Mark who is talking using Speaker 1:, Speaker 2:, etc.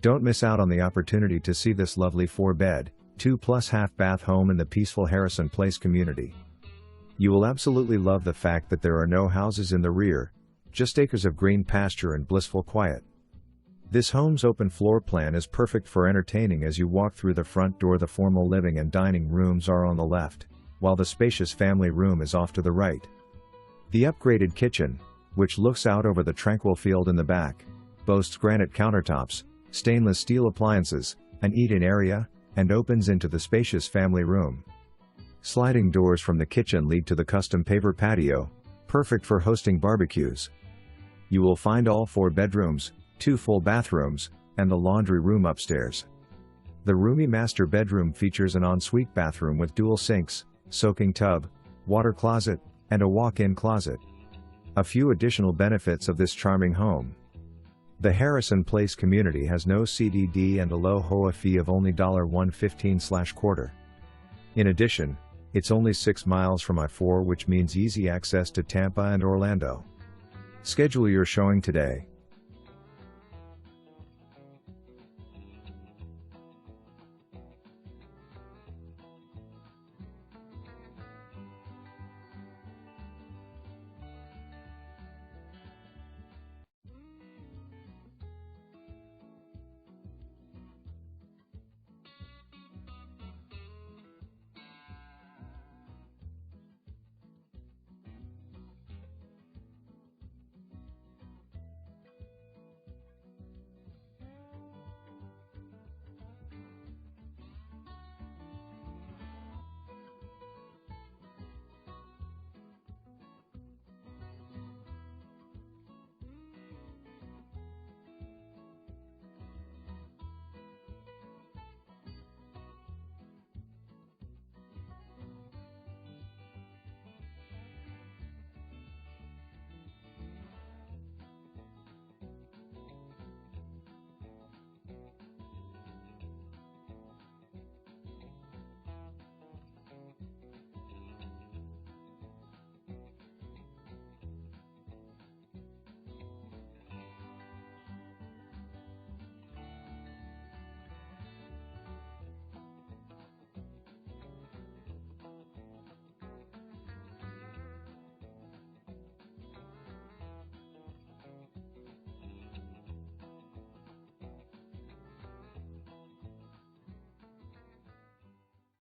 Speaker 1: Don't miss out on the opportunity to see this lovely 4-bed, 2+ half-bath home in the peaceful Harrison Place community. You will absolutely love the fact that there are no houses in the rear, just acres of green pasture and blissful quiet. This home's open floor plan is perfect for entertaining as you walk through the front door. The formal living and dining rooms are on the left, while the spacious family room is off to the right. The upgraded kitchen, which looks out over the tranquil field in the back, boasts granite countertops, stainless steel appliances, an eat-in area, and opens into the spacious family room. Sliding doors from the kitchen lead to the custom-paver patio, perfect for hosting barbecues. You will find all 4 bedrooms, 2 full bathrooms, and the laundry room upstairs. The roomy master bedroom features an ensuite bathroom with dual sinks, soaking tub, water closet, and a walk-in closet. A few additional benefits of this charming home. The Harrison Place community has no CDD and a low HOA fee of only $115/quarter. In addition, it's only 6 miles from I-4, which means easy access to Tampa and Orlando. Schedule your showing today.